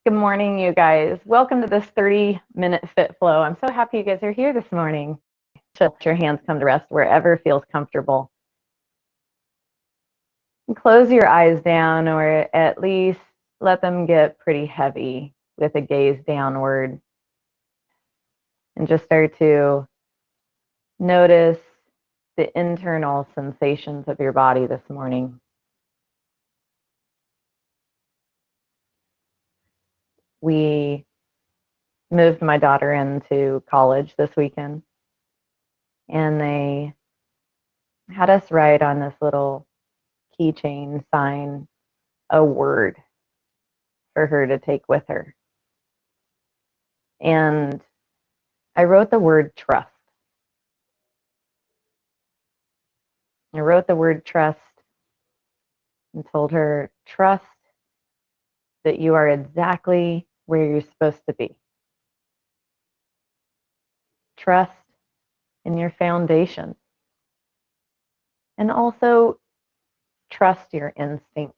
Good morning, you guys. Welcome to this 30-minute Fit Flow. I'm so happy you guys are here this morning. Let your hands come to rest wherever feels comfortable. And close your eyes down, or at least let them get pretty heavy with a gaze downward. And just start to notice the internal sensations of your body this morning. We moved my daughter into college this weekend, and they had us write on this little keychain sign a word for her to take with her. And I wrote the word trust. I wrote the word trust and told her, trust that you are exactly where you're supposed to be. Trust in your foundation. And also trust your instincts.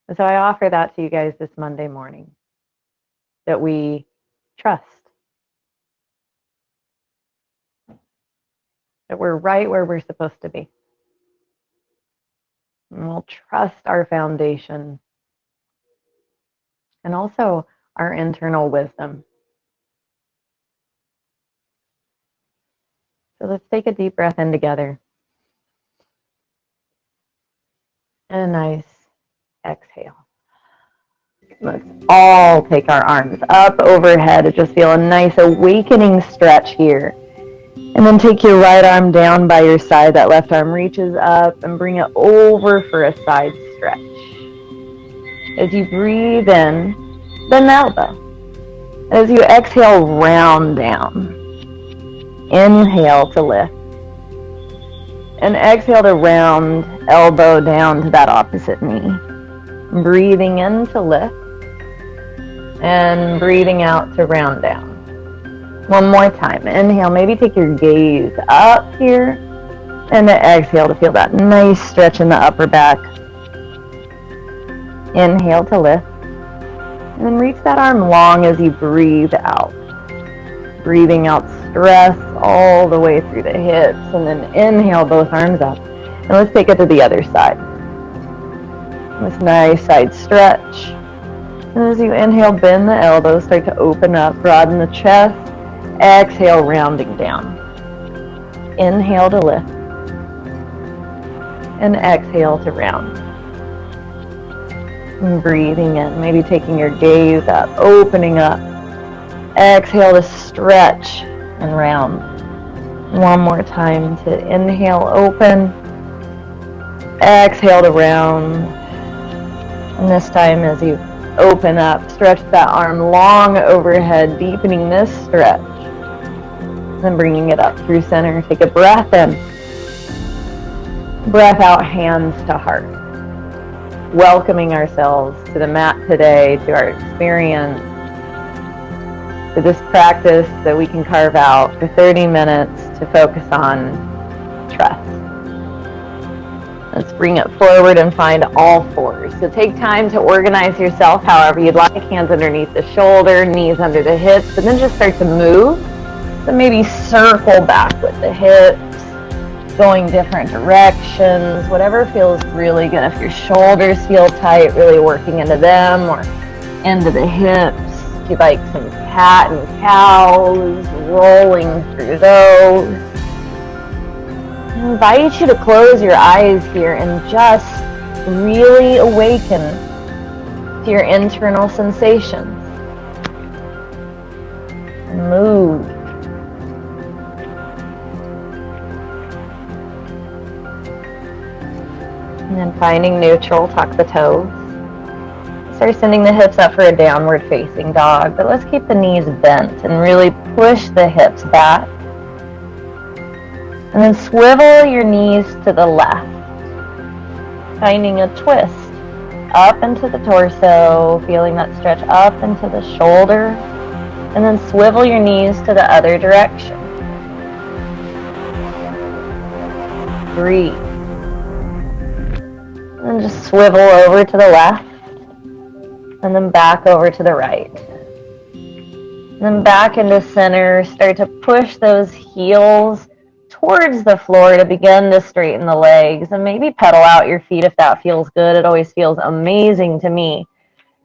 And so I offer that to you guys this Monday morning, that we trust. That we're right where we're supposed to be. And we'll trust our foundation and also our internal wisdom. So let's take a deep breath in together. And a nice exhale. Let's all take our arms up overhead. Just feel a nice awakening stretch here. And then take your right arm down by your side. That left arm reaches up and bring it over for a side stretch. As you breathe in, bend the elbow. As you exhale, round down. Inhale to lift. And exhale to round elbow down to that opposite knee. Breathing in to lift. And breathing out to round down. One more time. Inhale, maybe take your gaze up here. And then exhale to feel that nice stretch in the upper back. Inhale to lift. And then reach that arm long as you breathe out. Breathing out stress all the way through the hips. And then inhale both arms up. And let's take it to the other side. This nice side stretch. And as you inhale, bend the elbows, start to open up, broaden the chest. Exhale, rounding down. Inhale to lift. And exhale to round. And breathing in, maybe taking your gaze up, opening up. Exhale to stretch and round. One more time to inhale, open. Exhale to round. And this time as you open up, stretch that arm long overhead, deepening this stretch. Then bringing it up through center. Take a breath in. Breath out, hands to heart. Welcoming ourselves to the mat today, to our experience, to this practice that we can carve out for 30 minutes to focus on trust. Let's bring it forward and find all fours. So take time to organize yourself however you'd like. Hands underneath the shoulder, knees under the hips, and then just start to move. So maybe circle back with the hips, going different directions, whatever feels really good. If your shoulders feel tight, really working into them or into the hips. If you'd like some cat and cows, rolling through those. I invite you to close your eyes here and just really awaken to your internal sensations. And move. And then finding neutral, tuck the toes. Start sending the hips up for a downward facing dog, but let's keep the knees bent and really push the hips back. And then swivel your knees to the left, finding a twist up into the torso, feeling that stretch up into the shoulder, and then swivel your knees to the other direction. Breathe. And just swivel over to the left. And then back over to the right. And then back into center. Start to push those heels towards the floor to begin to straighten the legs. And maybe pedal out your feet if that feels good. It always feels amazing to me,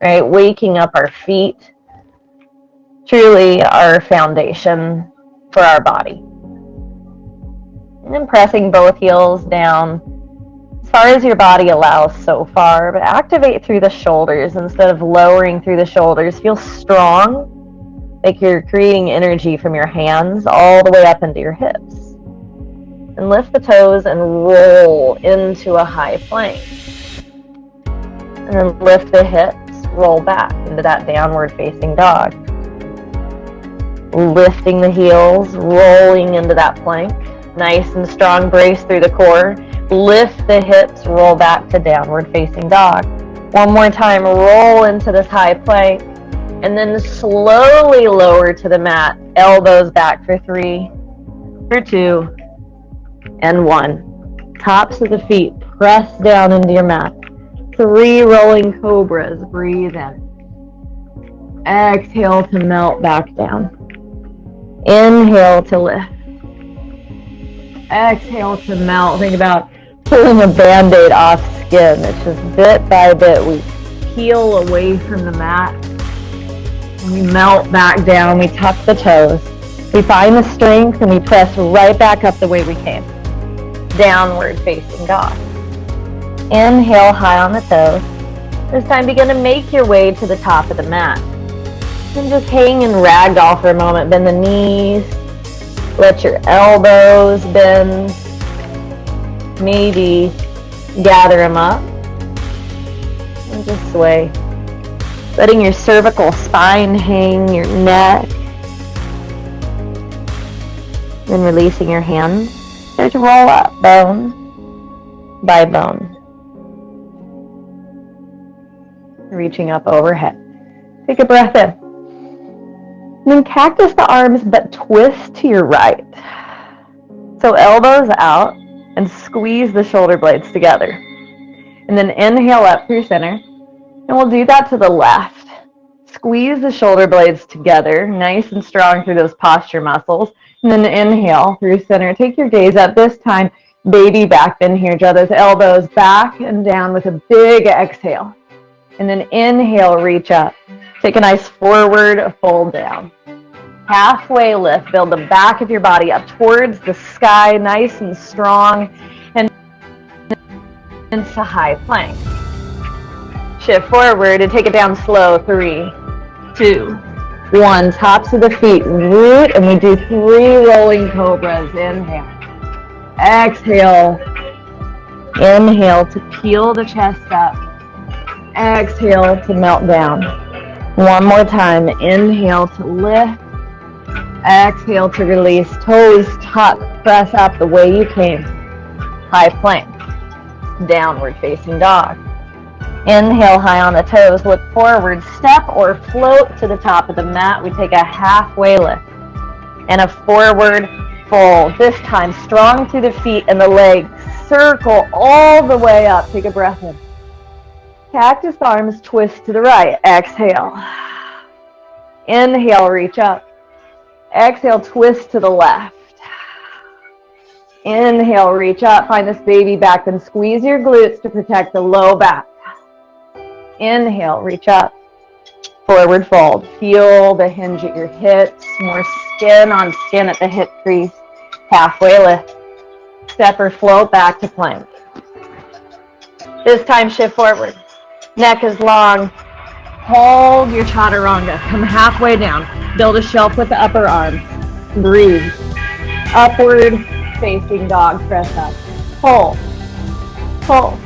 right? Waking up our feet. Truly our foundation for our body. And then pressing both heels down as far as your body allows so far, but activate through the shoulders instead of lowering through the shoulders. Feel strong, like you're creating energy from your hands all the way up into your hips. And lift the toes and roll into a high plank. And then lift the hips, roll back into that downward facing dog. Lifting the heels, rolling into that plank. Nice and strong brace through the core. Lift the hips, roll back to downward facing dog. One more time, roll into this high plank. And then slowly lower to the mat. Elbows back for 3, for 2, and 1. Tops of the feet, press down into your mat. 3 rolling cobras, breathe in. Exhale to melt back down. Inhale to lift. Exhale to melt. Think about pulling a Band-Aid off skin. It's just bit by bit. We peel away from the mat. And we melt back down. We tuck the toes. We find the strength and we press right back up the way we came. Downward facing dog. Inhale high on the toes. This time begin to make your way to the top of the mat. And just hang in ragdoll for a moment. Bend the knees. Let your elbows bend. Maybe gather them up. And just sway. Letting your cervical spine hang, your neck. Then releasing your hands. Start to roll up, bone by bone. Reaching up overhead. Take a breath in. And then cactus the arms, but twist to your right. So elbows out and squeeze the shoulder blades together. And then inhale up through center. And we'll do that to the left. Squeeze the shoulder blades together, nice and strong through those posture muscles. And then inhale through center. Take your gaze up. This time, baby back bend here. Draw those elbows back and down with a big exhale. And then inhale, reach up. Take a nice forward fold down. Halfway lift. Build the back of your body up towards the sky, nice and strong. And into high plank. Shift forward and take it down slow. 3, 2, 1. Tops of the feet. Root, and we do 3 rolling cobras. Inhale. Exhale. Inhale to peel the chest up. Exhale to melt down. One more time. Inhale to lift. Exhale to release. Toes tuck. Press up the way you came. High plank. Downward facing dog. Inhale high on the toes. Look forward. Step or float to the top of the mat. We take a halfway lift. And a forward fold. This time strong through the feet and the legs. Circle all the way up. Take a breath in. Cactus arms twist to the right. Exhale. Inhale, reach up. Exhale, twist to the left. Inhale, reach up. Find this baby back and squeeze your glutes to protect the low back. Inhale, reach up. Forward fold. Feel the hinge at your hips. More skin on skin at the hip crease. Halfway lift. Step or float back to plank. This time shift forward. Neck is long. Hold your chaturanga. Come halfway down. Build a shelf with the upper arms. Breathe. Upward facing dog. Press up. Pull. Pull.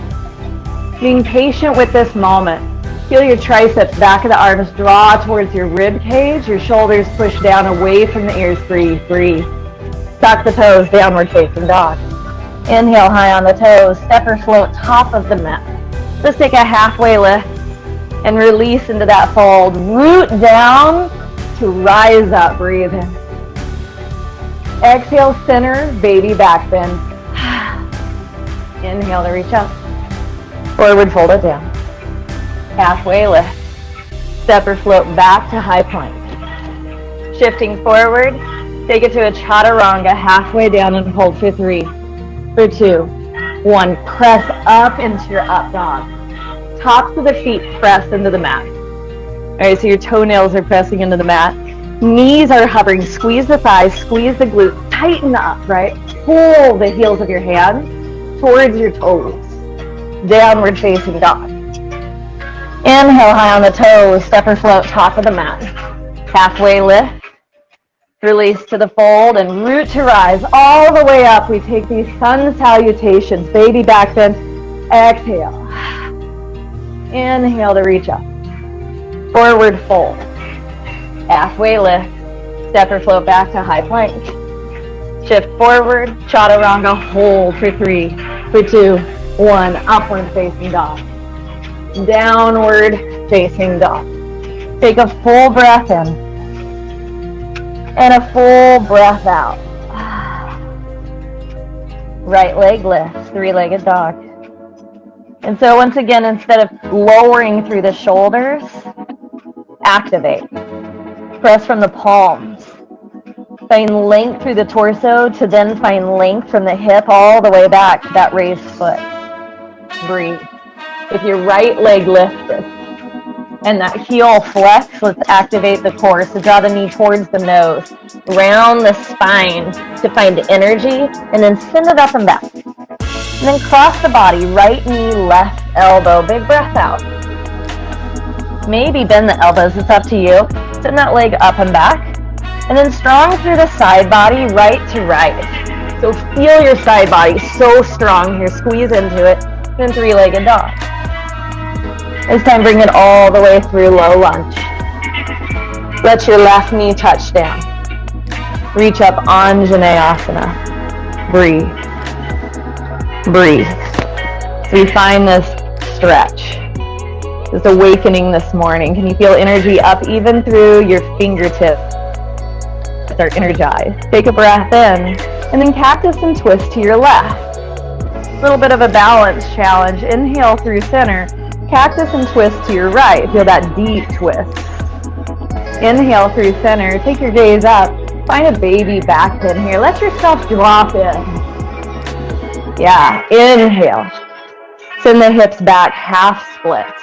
Being patient with this moment. Feel your triceps, back of the arms draw towards your rib cage. Your shoulders push down away from the ears. Breathe. Breathe. Tuck the toes. Downward facing dog. Inhale high on the toes. Step or float top of the mat. Let's take a halfway lift and release into that fold. Root down to rise up. Breathe in. Exhale, center, baby back bend. Inhale to reach up. Forward, fold it down. Halfway lift. Step or float back to high plank. Shifting forward, take it to a chaturanga, halfway down and hold for 3, for 2, 1. Press up into your up dog. Tops of the feet press into the mat. All right, so your toenails are pressing into the mat. Knees are hovering. Squeeze the thighs, squeeze the glutes, tighten up, right? Pull the heels of your hands towards your toes. Downward facing dog. Inhale high on the toes, step or float, top of the mat. Halfway lift. Release to the fold and root to rise all the way up. We take these sun salutations, baby back bend. Exhale. Inhale to reach up. Forward fold. Halfway lift. Step or float back to high plank. Shift forward. Chaturanga. Hold for 3, for 2, 1. Upward facing dog. Downward facing dog. Take a full breath in. And a full breath out. Right leg lifts. 3-legged dog. And so once again, instead of lowering through the shoulders, activate. Press from the palms. Find length through the torso to then find length from the hip all the way back to that raised foot. Breathe. With your right leg lifted. And that heel flex, let's activate the core. So draw the knee towards the nose. Round the spine to find energy. And then send it up and back. And then cross the body. Right knee, left elbow. Big breath out. Maybe bend the elbows. It's up to you. Send that leg up and back. And then strong through the side body, right to right. So feel your side body so strong here. Squeeze into it. Then 3-legged dog. This time bring it all the way through low lunge. Let your left knee touch down. Reach up, Anjaneyasana. Breathe. Breathe. So we find this stretch, this awakening this morning. Can you feel energy up even through your fingertips? Are energized. Take a breath in, and then cactus and twist to your left. A little bit of a balance challenge. Inhale through center. Cactus and twist to your right. Feel that deep twist. Inhale through center. Take your gaze up. Find a baby back bend here. Let yourself drop in. Yeah, inhale. Send the hips back, half splits.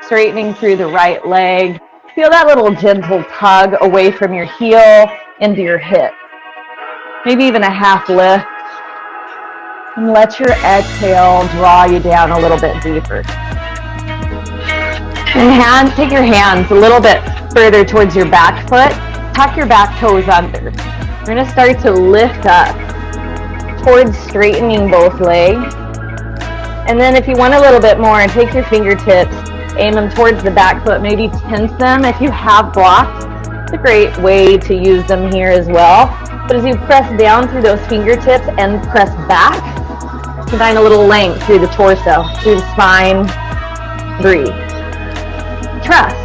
Straightening through the right leg. Feel that little gentle tug away from your heel into your hip. Maybe even a half lift. And let your exhale draw you down a little bit deeper. And take your hands a little bit further towards your back foot. Tuck your back toes under. We're going to start to lift up towards straightening both legs. And then if you want a little bit more, take your fingertips, aim them towards the back foot, maybe tense them if you have blocks. It's a great way to use them here as well. But as you press down through those fingertips and press back, you find a little length through the torso, through the spine. Breathe. Trust.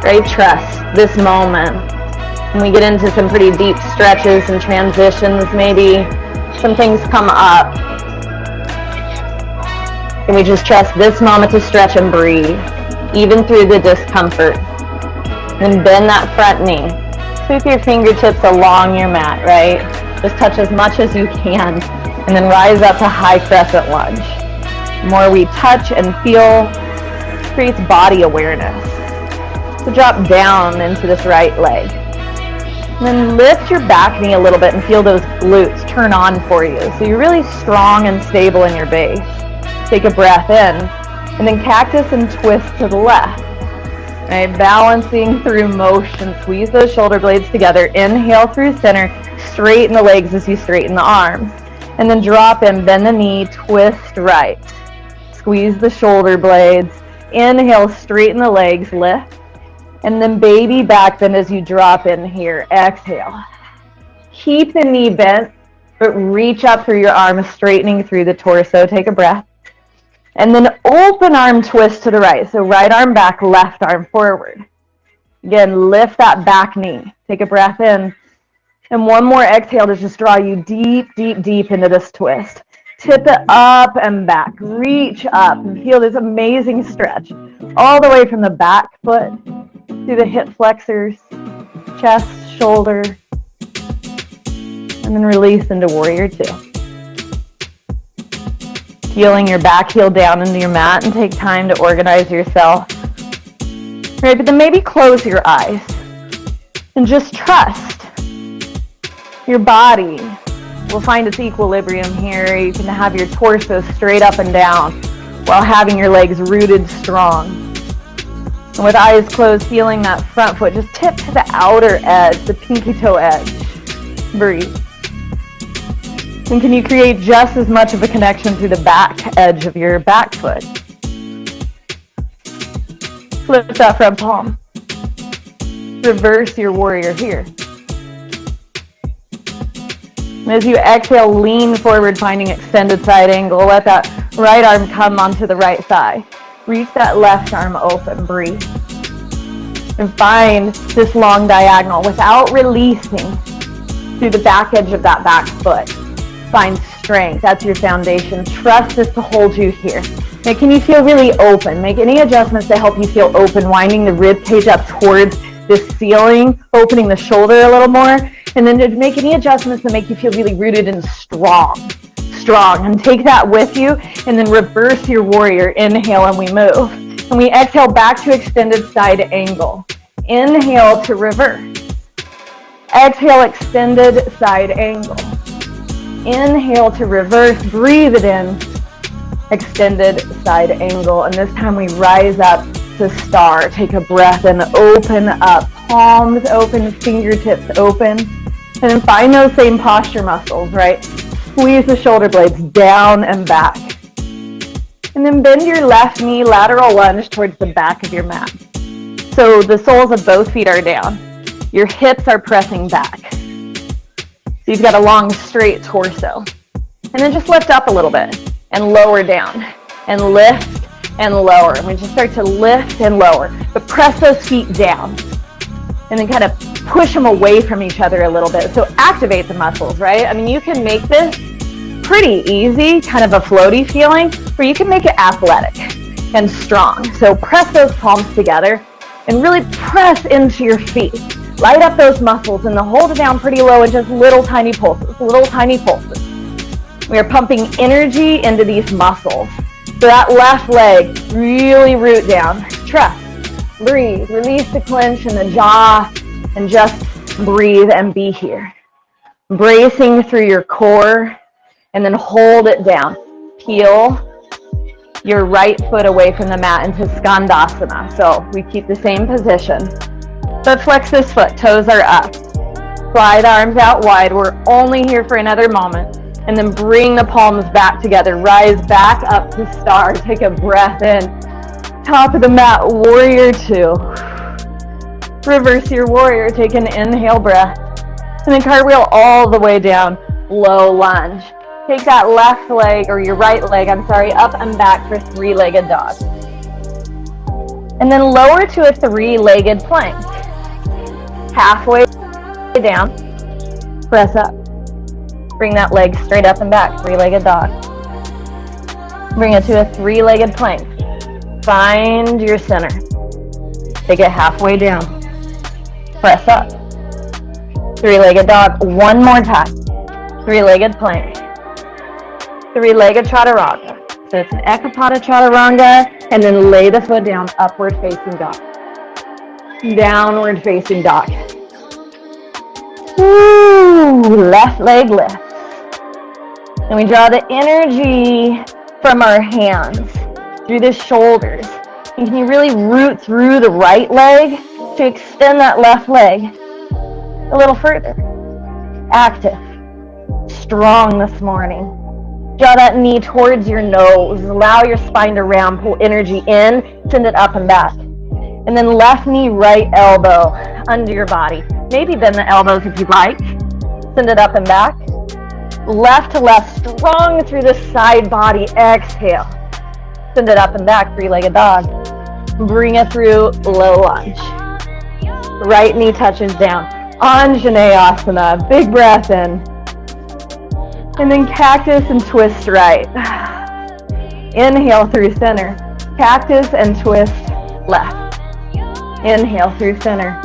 Right? Trust this moment. When we get into some pretty deep stretches and transitions, maybe some things come up. And we just trust this moment to stretch and breathe, even through the discomfort. And bend that front knee. Sweep your fingertips along your mat, right? Just touch as much as you can. And then rise up to high crescent lunge. The more we touch and feel, creates body awareness. So drop down into this right leg. And then lift your back knee a little bit and feel those glutes turn on for you. So you're really strong and stable in your base. Take a breath in. And then cactus and twist to the left. Right, balancing through motion. Squeeze those shoulder blades together. Inhale through center. Straighten the legs as you straighten the arms. And then drop in, bend the knee, twist right. Squeeze the shoulder blades. Inhale, straighten the legs, lift. And then baby back bend as you drop in here. Exhale. Keep the knee bent, but reach up through your arms, straightening through the torso. Take a breath. And then open arm twist to the right. So right arm back, left arm forward. Again, lift that back knee. Take a breath in. And one more exhale to just draw you deep, deep, deep into this twist. Tip it up and back. Reach up and feel this amazing stretch all the way from the back foot through the hip flexors, chest, shoulder, and then release into warrior two. Feeling your back heel down into your mat, and take time to organize yourself. Right, but then maybe close your eyes and just trust your body will find its equilibrium here. You can have your torso straight up and down while having your legs rooted strong. And with eyes closed, feeling that front foot just tip to the outer edge, the pinky toe edge. Breathe. And can you create just as much of a connection through the back edge of your back foot? Flip that front palm. Reverse your warrior here. And as you exhale, lean forward, finding extended side angle. Let that right arm come onto the right thigh. Reach that left arm open. Breathe. And find this long diagonal without releasing through the back edge of that back foot. Find strength. That's your foundation. Trust this to hold you here. Making you feel really open. Make any adjustments to help you feel open, winding the rib cage up towards the ceiling, opening the shoulder a little more, and then just make any adjustments that make you feel really rooted and strong. And take that with you, and then reverse your warrior. Inhale, and we move. And we exhale back to extended side angle. Inhale to reverse. Exhale, extended side angle. Inhale to reverse. Breathe it in. Extended side angle. And this time we rise up to star. Take a breath and open up. Palms open, fingertips open. And then find those same posture muscles, right? Squeeze the shoulder blades down and back. And then bend your left knee, lateral lunge towards the back of your mat. So the soles of both feet are down. Your hips are pressing back. So you've got a long, straight torso. And then just lift up a little bit and lower down and lift and lower. And we just start to lift and lower, but press those feet down and then kind of push them away from each other a little bit. So activate the muscles, right? I mean, you can make this pretty easy, kind of a floaty feeling, or you can make it athletic and strong. So press those palms together and really press into your feet. Light up those muscles and then hold it down pretty low and just little tiny pulses, little tiny pulses. We are pumping energy into these muscles. So that left leg, really root down. Trust, breathe, release the clench in the jaw, and just breathe and be here. Bracing through your core, and then hold it down. Peel your right foot away from the mat into Skandasana. So we keep the same position, but flex this foot, toes are up. Fly the arms out wide. We're only here for another moment. And then bring the palms back together. Rise back up to star. Take a breath in. Top of the mat, warrior two. Reverse your warrior. Take an inhale breath. And then cartwheel all the way down. Low lunge. Take that left leg, or your right leg, up and back for three-legged dog. And then lower to a three-legged plank. Halfway down. Press up. Bring that leg straight up and back, three-legged dog. Bring it to a three-legged plank. Find your center. Take it halfway down. Press up. Three-legged dog. One more time. Three-legged plank. Three-legged chaturanga. So it's an ekapada chaturanga, and then lay the foot down, upward facing dog. Downward facing dog. Woo, left leg lifts. And we draw the energy from our hands through the shoulders. And can you really root through the right leg to extend that left leg a little further? Active, strong this morning. Draw that knee towards your nose. Allow your spine to round, pull energy in, send it up and back. And then left knee, right elbow under your body. Maybe bend the elbows if you'd like. Send it up and back. Left to left, strong through the side body. Exhale. Send it up and back, three-legged dog. Bring it through, low lunge. Right knee touches down. Anjaneyasana, big breath in. And then cactus and twist right. Inhale through center. Cactus and twist left. Inhale through center.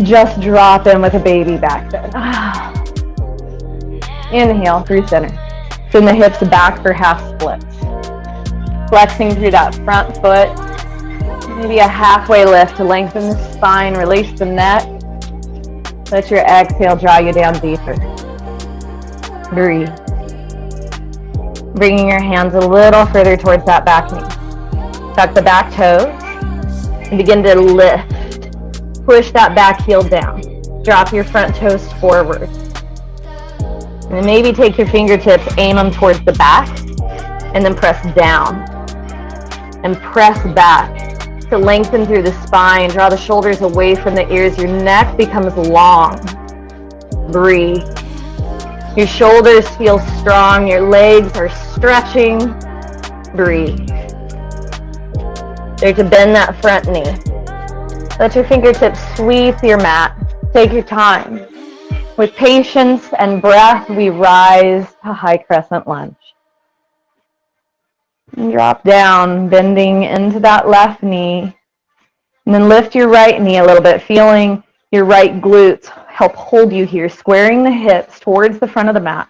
Just drop in with a baby back bend. Inhale through center. Send the hips back for half splits. Flexing through that front foot. Maybe a halfway lift to lengthen the spine, release the neck. Let your exhale draw you down deeper. Breathe. Bringing your hands a little further towards that back knee. Tuck the back toes and begin to lift. Push that back heel down. Drop your front toes forward. And maybe take your fingertips, aim them towards the back, and then press down. And press back to lengthen through the spine. Draw the shoulders away from the ears. Your neck becomes long. Breathe. Your shoulders feel strong. Your legs are stretching. Breathe. Start to bend that front knee. Let your fingertips sweep your mat. Take your time. With patience and breath, we rise to high crescent lunge. And drop down, bending into that left knee. And then lift your right knee a little bit, feeling your right glutes help hold you here, squaring the hips towards the front of the mat.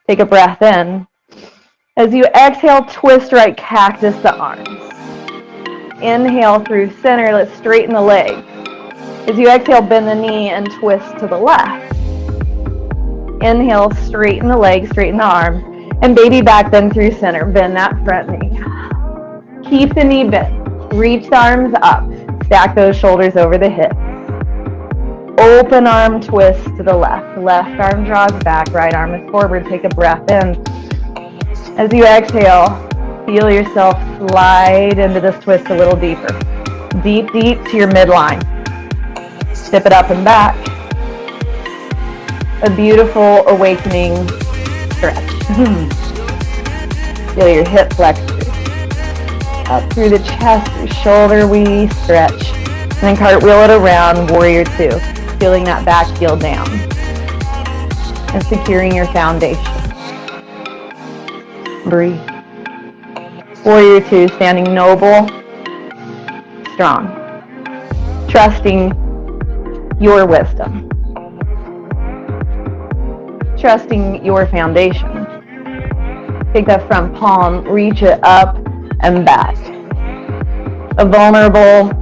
Take a breath in. As you exhale, twist right, cactus the arms. Inhale through center, let's straighten the legs. As you exhale, bend the knee and twist to the left. Inhale, straighten the legs, straighten the arms, and baby back bend through center. Bend that front knee. Keep the knee bent. Reach the arms up. Stack those shoulders over the hips. Open arm twist to the left. Left arm draws back, right arm is forward. Take a breath in. As you exhale, feel yourself slide into this twist a little deeper. Deep, deep to your midline. Step it up and back. A beautiful awakening stretch. Feel your hip flexors. Up through the chest, your shoulder, we stretch. And then cartwheel it around, warrior two. Feeling that back heel down. And securing your foundation. Breathe. Warrior two, standing noble, strong. Trusting your wisdom. Trusting your foundation. Take that front palm, reach it up and back. A vulnerable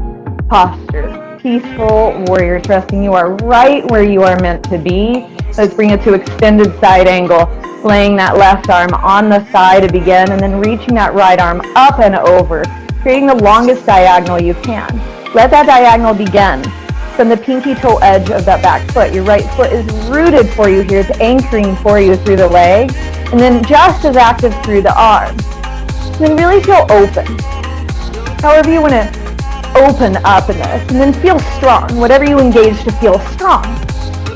posture. Peaceful warrior, trusting you are right where you are meant to be. Let's bring it to extended side angle. Laying that left arm on the thigh to begin, and then reaching that right arm up and over, creating the longest diagonal you can. Let that diagonal begin from the pinky toe edge of that back foot. Your right foot is rooted for you here. It's anchoring for you through the leg, and then just as active through the arm. And then really feel open. However you want to open up in this, and then feel strong. Whatever you engage to feel strong,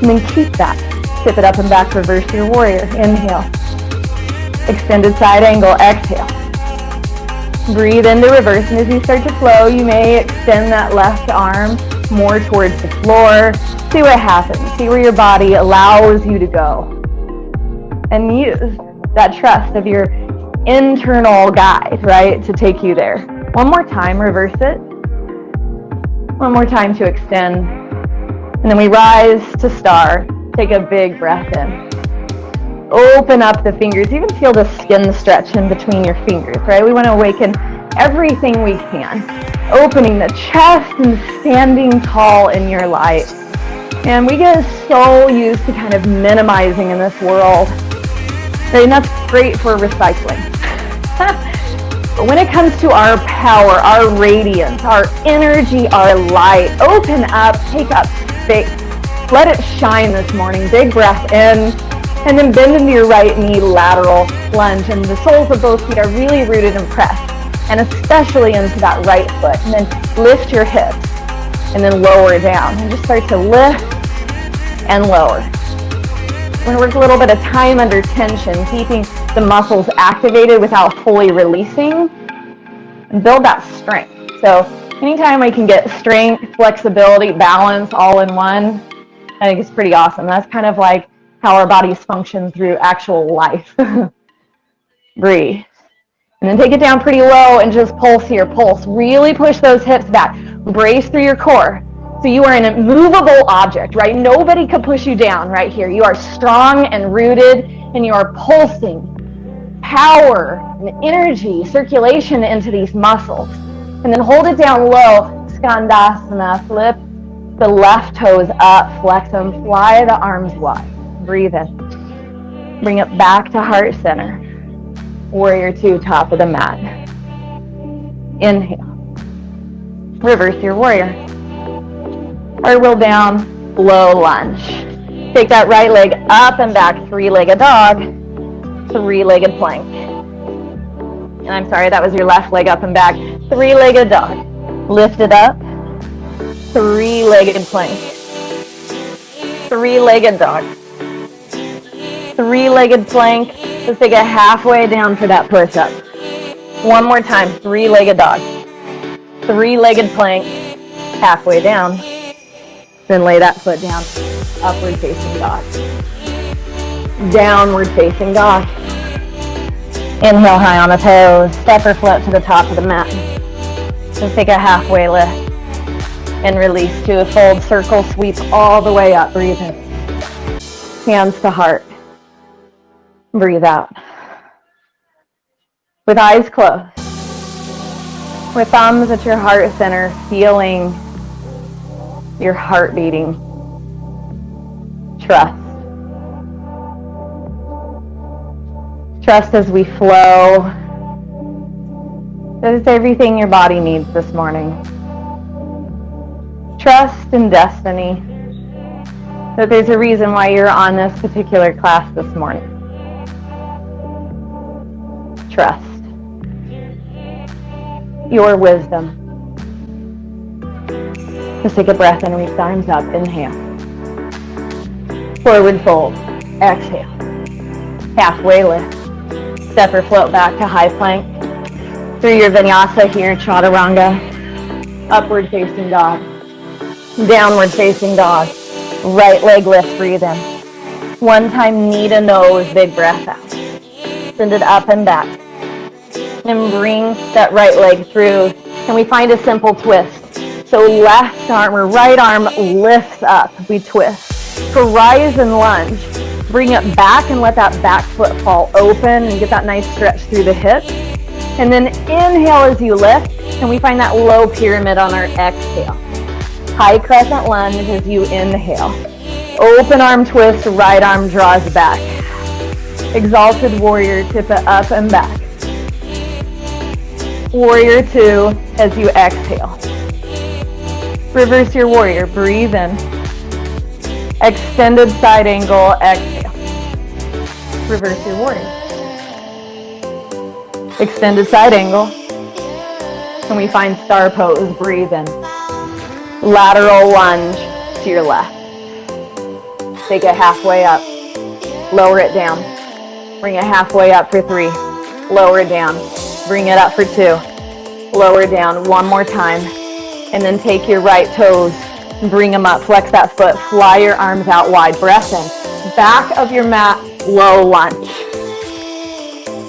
and then keep that. Tip it up and back, reverse your warrior. Inhale. Extended side angle, exhale. Breathe into reverse, and as you start to flow, you may extend that left arm more towards the floor. See what happens. See where your body allows you to go. And use that trust of your internal guide, right, to take you there. One more time, reverse it. One more time to extend. And then we rise to star. Take a big breath in. Open up the fingers. Even feel the skin stretch in between your fingers, right? We want to awaken everything we can. Opening the chest and standing tall in your light. And we get so used to kind of minimizing in this world. Right? And that's great for recycling. But when it comes to our power, our radiance, our energy, our light, open up, take up space. Let it shine this morning. Big breath in, and then bend into your right knee, lateral lunge. And the soles of both feet are really rooted and pressed, and especially into that right foot. And then lift your hips, and then lower down. And just start to lift and lower. We're going to work a little bit of time under tension, keeping the muscles activated without fully releasing, and build that strength. So anytime we can get strength, flexibility, balance all in one, I think it's pretty awesome. That's kind of like how our bodies function through actual life. Breathe. And then take it down pretty low and just pulse here. Pulse. Really push those hips back. Brace through your core. So you are an immovable object, right? Nobody could push you down right here. You are strong and rooted, and you are pulsing power and energy, circulation into these muscles. And then hold it down low. Skandasana. Flip the left toes up. Flex them. Fly the arms wide. Breathe in. Bring it back to heart center. Warrior 2, top of the mat. Inhale. Reverse your warrior. Cartwheel down, low lunge. Take that right leg up and back, three-legged dog, three-legged plank. And I'm sorry, that was your left leg up and back, three-legged dog. Lift it up, three-legged plank, three-legged dog, three-legged plank. Let's take it halfway down for that push-up. One more time, three-legged dog, three-legged plank, halfway down. Then lay that foot down, upward facing dog. Downward facing dog. Inhale high on the toes, step or float to the top of the mat. Just take a halfway lift and release to a fold circle, sweep all the way up, breathe in. Hands to heart. Breathe out. With eyes closed, with thumbs at your heart center, feeling your heart beating. Trust. Trust as we flow. That it's everything your body needs this morning. Trust in destiny. That there's a reason why you're on this particular class this morning. Trust. Your wisdom. Just take a breath and reach the arms up. Inhale. Forward fold. Exhale. Halfway lift. Step or float back to high plank. Through your vinyasa here, chaturanga. Upward facing dog. Downward facing dog. Right leg lift, breathe in. One time, knee to nose, big breath out. Send it up and back. And bring that right leg through. And we find a simple twist. So left arm or right arm lifts up. We twist. Horizon lunge. Bring it back and let that back foot fall open and get that nice stretch through the hips. And then inhale as you lift. And we find that low pyramid on our exhale. High crescent lunge as you inhale. Open arm twist, right arm draws back. Exalted warrior, tip it up and back. Warrior 2 as you exhale. Reverse your warrior, breathe in. Extended side angle, exhale. Reverse your warrior. Extended side angle. And we find star pose, breathe in. Lateral lunge to your left. Take it halfway up. Lower it down. Bring it halfway up for 3. Lower it down. Bring it up for 2. Lower down one more time. And then take your right toes. Bring them up. Flex that foot. Fly your arms out wide. Breath in. Back of your mat. Low lunge.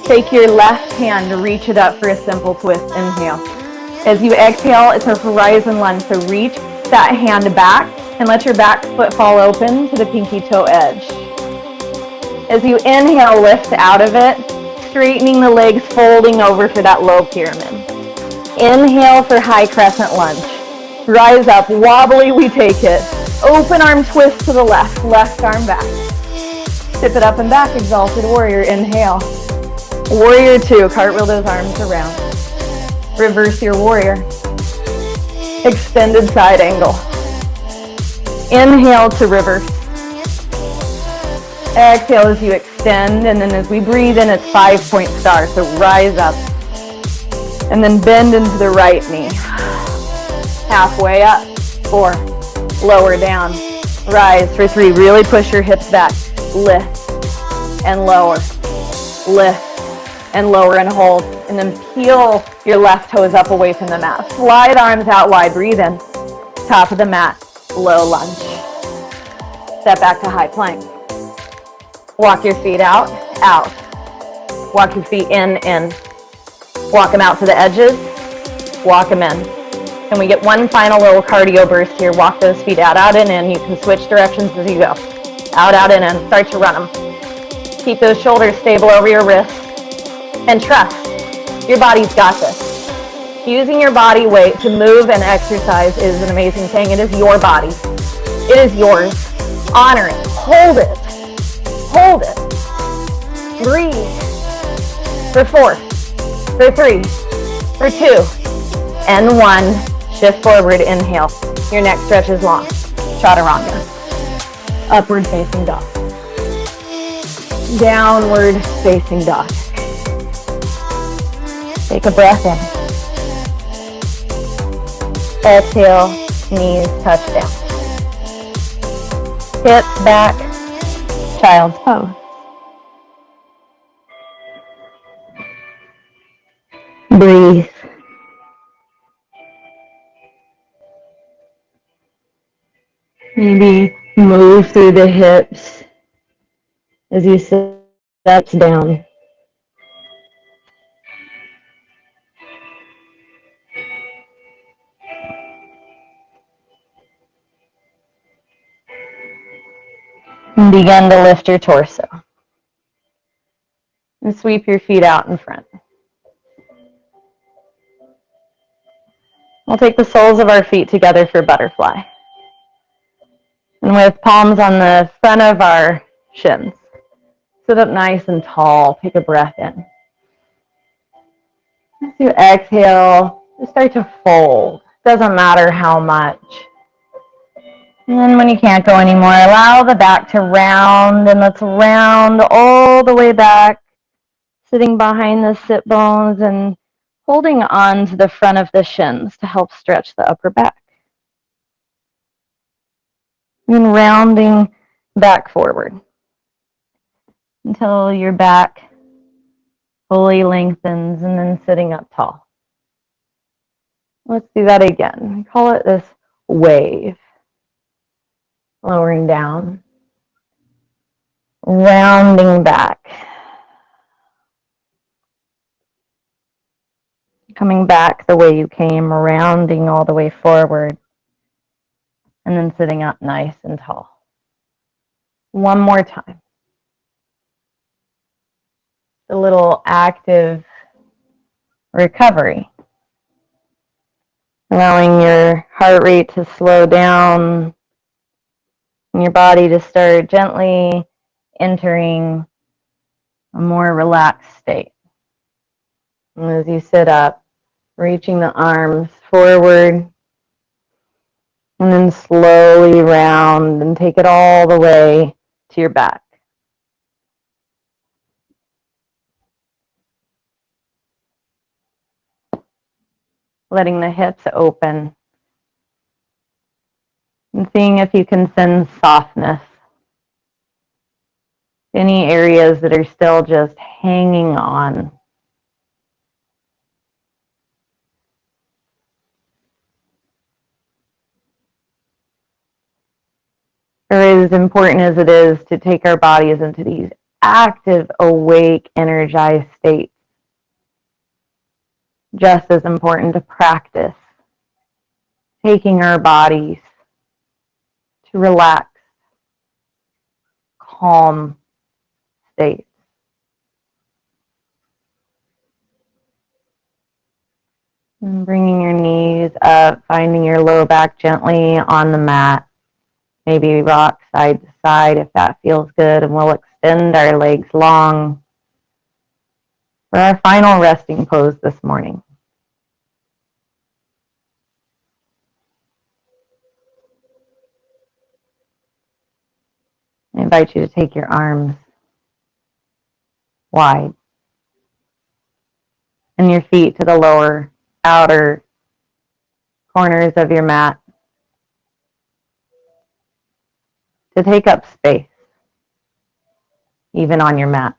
Take your left hand. Reach it up for a simple twist. Inhale. As you exhale, it's a horizon lunge. So reach that hand back and let your back foot fall open to the pinky toe edge. As you inhale, lift out of it, straightening the legs, folding over for that low pyramid. Inhale for high crescent lunge. Rise up, wobbly, we take it. Open arm twist to the left arm back. Tip it up and back, exalted warrior, inhale. Warrior 2, cartwheel those arms around. Reverse your warrior. Extended side angle. Inhale to reverse. Exhale as you extend, and then as we breathe in, it's 5-point star, so rise up. And then bend into the right knee. Halfway up, 4. Lower down. Rise for 3. Really push your hips back. Lift and lower. Lift and lower and hold. And then peel your left toes up away from the mat. Slide arms out wide. Breathe in. Top of the mat. Low lunge. Step back to high plank. Walk your feet out, out. Walk your feet in. Walk them out to the edges, walk them in. Can we get one final little cardio burst here? Walk those feet out, out, and in. You can switch directions as you go. Out, out, and in. Start to run them. Keep those shoulders stable over your wrists. And trust, your body's got this. Using your body weight to move and exercise is an amazing thing. It is your body. It is yours. Honor it. Hold it. Hold it. Breathe. For 4, for 3, for 2, and 1. Shift forward, inhale. Your neck stretches long. Chaturanga. Upward facing dog. Downward facing dog. Take a breath in. Exhale, knees touch down. Hips back, child's pose. Breathe. Maybe move through the hips as you sit down. And begin to lift your torso. And sweep your feet out in front. We'll take the soles of our feet together for butterfly. And with palms on the front of our shins. Sit up nice and tall. Take a breath in. As you exhale, just start to fold. Doesn't matter how much. And then when you can't go anymore, allow the back to round, and let's round all the way back, sitting behind the sit bones and holding on to the front of the shins to help stretch the upper back. And then rounding back forward until your back fully lengthens, and then sitting up tall. Let's do that again. We call it this wave. Lowering down, rounding back, coming back the way you came, rounding all the way forward, and then sitting up nice and tall. One more time. A little active recovery. Allowing your heart rate to slow down and your body to start gently entering a more relaxed state. And as you sit up, reaching the arms forward, and then slowly round and take it all the way to your back. Letting the hips open. And seeing if you can send softness. Any areas that are still just hanging on. Or as important as it is to take our bodies into these active, awake, energized states, just as important to practice taking our bodies to relax, calm states. And bringing your knees up, finding your low back gently on the mat. Maybe rock side to side if that feels good, and we'll extend our legs long for our final resting pose this morning. I invite you to take your arms wide and your feet to the lower outer corners of your mat to take up space, even on your mat.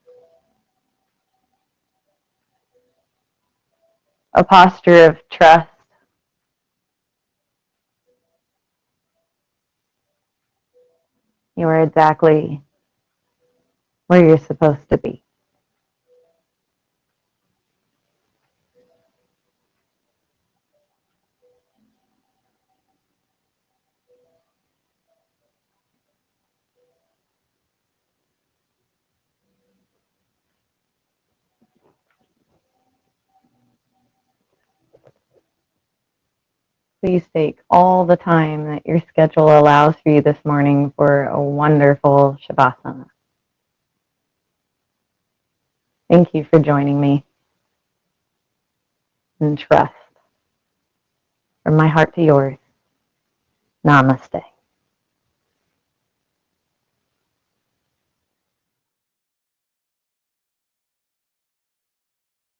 A posture of trust. You are exactly where you're supposed to be. Please take all the time that your schedule allows for you this morning for a wonderful Shavasana. Thank you for joining me. And trust. From my heart to yours, namaste.